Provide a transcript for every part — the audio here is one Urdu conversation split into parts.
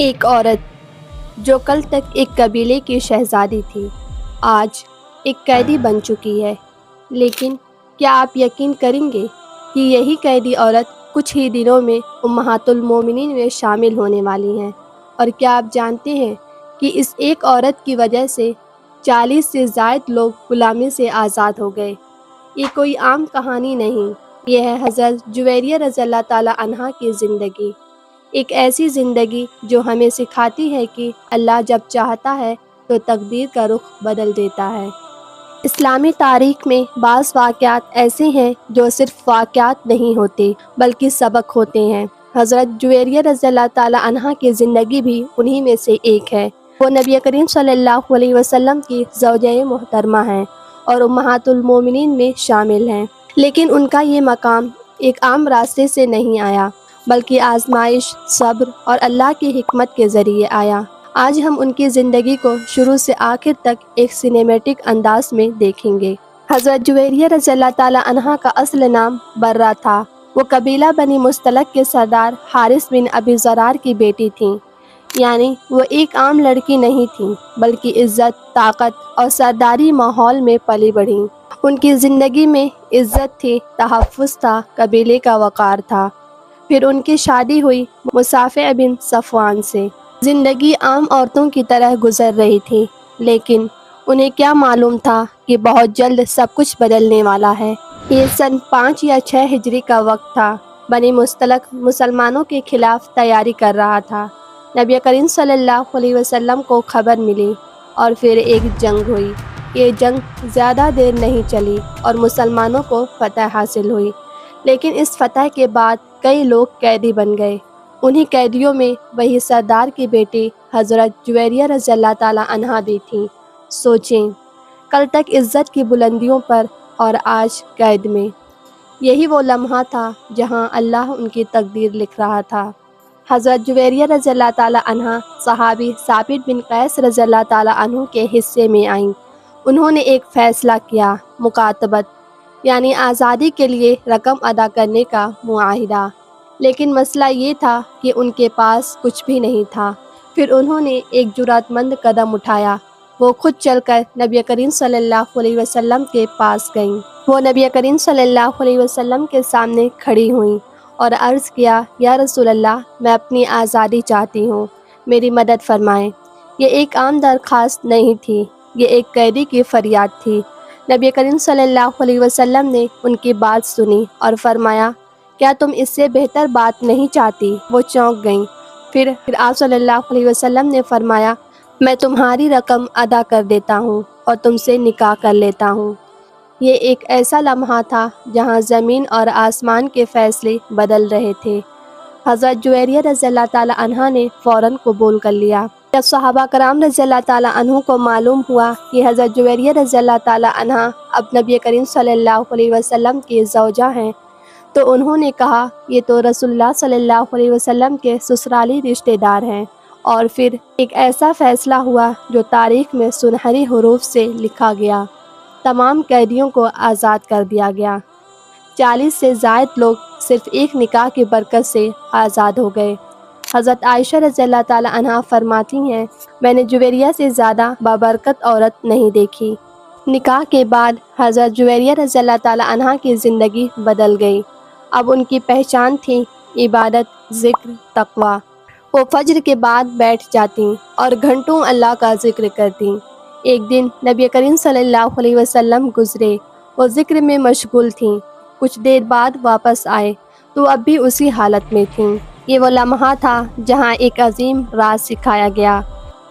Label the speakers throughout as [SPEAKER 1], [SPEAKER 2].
[SPEAKER 1] ایک عورت جو کل تک ایک قبیلے کی شہزادی تھی آج ایک قیدی بن چکی ہے، لیکن کیا آپ یقین کریں گے کہ یہی قیدی عورت کچھ ہی دنوں میں امہات المومنین میں شامل ہونے والی ہیں؟ اور کیا آپ جانتے ہیں کہ اس ایک عورت کی وجہ سے 40 سے زائد لوگ غلامی سے آزاد ہو گئے؟ یہ کوئی عام کہانی نہیں، یہ ہے حضرت جویریہ رضی اللہ تعالیٰ عنہا کی زندگی، ایک ایسی زندگی جو ہمیں سکھاتی ہے کہ اللہ جب چاہتا ہے تو تقدیر کا رخ بدل دیتا ہے۔ اسلامی تاریخ میں بعض واقعات ایسے ہیں جو صرف واقعات نہیں ہوتے بلکہ سبق ہوتے ہیں۔ حضرت جویریہ رضی اللہ تعالیٰ عنہا کی زندگی بھی انہی میں سے ایک ہے۔ وہ نبی کریم صلی اللہ علیہ وسلم کی زوجہ محترمہ ہیں اور امہات المومنین میں شامل ہیں، لیکن ان کا یہ مقام ایک عام راستے سے نہیں آیا بلکہ آزمائش، صبر اور اللہ کی حکمت کے ذریعے آیا۔ آج ہم ان کی زندگی کو شروع سے آخر تک ایک سینیمیٹک انداز میں دیکھیں گے۔ حضرت جویریہ رضی اللہ تعالیٰ عنہا کا اصل نام برہ تھا۔ وہ قبیلہ بنی مستلق کے سردار حارث بن ابی زرار کی بیٹی تھیں، یعنی وہ ایک عام لڑکی نہیں تھیں بلکہ عزت، طاقت اور سرداری ماحول میں پلی بڑھیں۔ ان کی زندگی میں عزت تھی، تحفظ تھا، قبیلے کا وقار تھا۔ پھر ان کی شادی ہوئی مصافع بن صفوان سے۔ زندگی عام عورتوں کی طرح گزر رہی تھی، لیکن انہیں کیا معلوم تھا کہ بہت جلد سب کچھ بدلنے والا ہے۔ یہ سن 5 یا 6 ہجری کا وقت تھا۔ بنی مستلق مسلمانوں کے خلاف تیاری کر رہا تھا۔ نبی کریم صلی اللہ علیہ وسلم کو خبر ملی اور پھر ایک جنگ ہوئی۔ یہ جنگ زیادہ دیر نہیں چلی اور مسلمانوں کو فتح حاصل ہوئی، لیکن اس فتح کے بعد کئی لوگ قیدی بن گئے۔ انہی قیدیوں میں وہی سردار کی بیٹی حضرت جویریہ رضی اللہ تعالیٰ عنہا بھی تھیں۔ سوچیں، کل تک عزت کی بلندیوں پر اور آج قید میں۔ یہی وہ لمحہ تھا جہاں اللہ ان کی تقدیر لکھ رہا تھا۔ حضرت جویریہ رضی اللہ تعالیٰ عنہا صحابی ثابت بن قیس رضی اللہ تعالیٰ عنہ کے حصے میں آئیں۔ انہوں نے ایک فیصلہ کیا، مکاتبت یعنی آزادی کے لیے رقم ادا کرنے کا معاہدہ، لیکن مسئلہ یہ تھا کہ ان کے پاس کچھ بھی نہیں تھا۔ پھر انہوں نے ایک جرأت مند قدم اٹھایا، وہ خود چل کر نبی کریم صلی اللہ علیہ وسلم کے پاس گئیں۔ وہ نبی کریم صلی اللہ علیہ وسلم کے سامنے کھڑی ہوئیں اور عرض کیا، یا رسول اللہ، میں اپنی آزادی چاہتی ہوں، میری مدد فرمائیں۔ یہ ایک عام درخواست نہیں تھی، یہ ایک قیدی کی فریاد تھی۔ نبی کریم صلی اللہ علیہ وسلم نے ان کی بات سنی اور فرمایا، کیا تم اس سے بہتر بات نہیں چاہتی؟ وہ چونک گئیں۔ پھر آپ صلی اللہ علیہ وسلم نے فرمایا، میں تمہاری رقم ادا کر دیتا ہوں اور تم سے نکاح کر لیتا ہوں۔ یہ ایک ایسا لمحہ تھا جہاں زمین اور آسمان کے فیصلے بدل رہے تھے۔ حضرت جویریہ رضی اللہ تعالیٰ عنہا نے فوراً قبول کر لیا۔ جب صحابہ کرام رضی اللہ تعالیٰ عنہ کو معلوم ہوا کہ حضرت جویریہ رضی اللہ تعالیٰ عنہا اب نبی کریم صلی اللہ علیہ وسلم کی زوجہ ہیں، تو انہوں نے کہا، یہ تو رسول اللہ صلی اللہ علیہ وسلم کے سسرالی رشتہ دار ہیں۔ اور پھر ایک ایسا فیصلہ ہوا جو تاریخ میں سنہری حروف سے لکھا گیا۔ تمام قیدیوں کو آزاد کر دیا گیا۔ 40 سے زائد لوگ صرف ایک نکاح کی برکت سے آزاد ہو گئے۔ حضرت عائشہ رضی اللہ تعالیٰ عنہا فرماتی ہیں، میں نے جویریہ سے زیادہ بابرکت عورت نہیں دیکھی۔ نکاح کے بعد حضرت جویریہ رضی اللہ تعالیٰ عنہا کی زندگی بدل گئی۔ اب ان کی پہچان تھی عبادت، ذکر، تقویٰ۔ وہ فجر کے بعد بیٹھ جاتیں اور گھنٹوں اللہ کا ذکر کرتیں۔ ایک دن نبی کریم صلی اللہ علیہ وسلم گزرے، وہ ذکر میں مشغول تھیں۔ کچھ دیر بعد واپس آئے تو اب بھی اسی حالت میں تھیں۔ یہ وہ لمحہ تھا جہاں ایک عظیم راز سکھایا گیا۔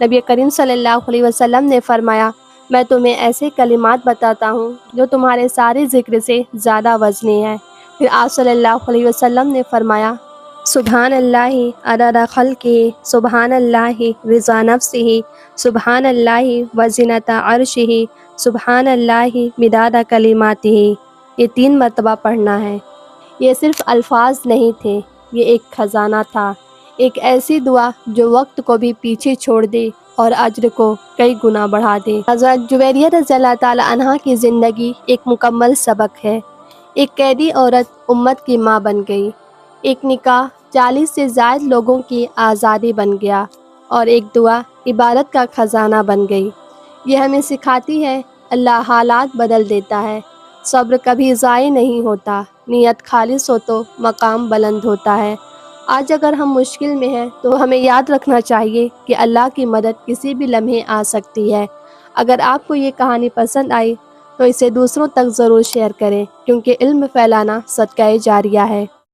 [SPEAKER 1] نبی کریم صلی اللہ علیہ وسلم نے فرمایا، میں تمہیں ایسے کلمات بتاتا ہوں جو تمہارے سارے ذکر سے زیادہ وزنی ہے۔ پھر آپ صلی اللہ علیہ وسلم نے فرمایا، سبحان اللہ عدد خلقہ، سبحان اللہ رضا نفسہ، سبحان اللہ وزنۃ عرشہ، سبحان اللہ مداد کلماتہ۔ یہ 3 مرتبہ پڑھنا ہے۔ یہ صرف الفاظ نہیں تھے، یہ ایک خزانہ تھا، ایک ایسی دعا جو وقت کو بھی پیچھے چھوڑ دے اور اجر کو کئی گنا بڑھا دے۔ حضرت جویریہ رضی اللہ تعالیٰ عنہا کی زندگی ایک مکمل سبق ہے۔ ایک قیدی عورت امت کی ماں بن گئی، ایک نکاح 40 سے زائد لوگوں کی آزادی بن گیا، اور ایک دعا عبادت کا خزانہ بن گئی۔ یہ ہمیں سکھاتی ہے اللہ حالات بدل دیتا ہے، صبر کبھی ضائع نہیں ہوتا، نیت خالص ہو تو مقام بلند ہوتا ہے۔ آج اگر ہم مشکل میں ہیں تو ہمیں یاد رکھنا چاہیے کہ اللہ کی مدد کسی بھی لمحے آ سکتی ہے۔ اگر آپ کو یہ کہانی پسند آئی تو اسے دوسروں تک ضرور شیئر کریں، کیونکہ علم پھیلانا صدقہ جاریہ ہے۔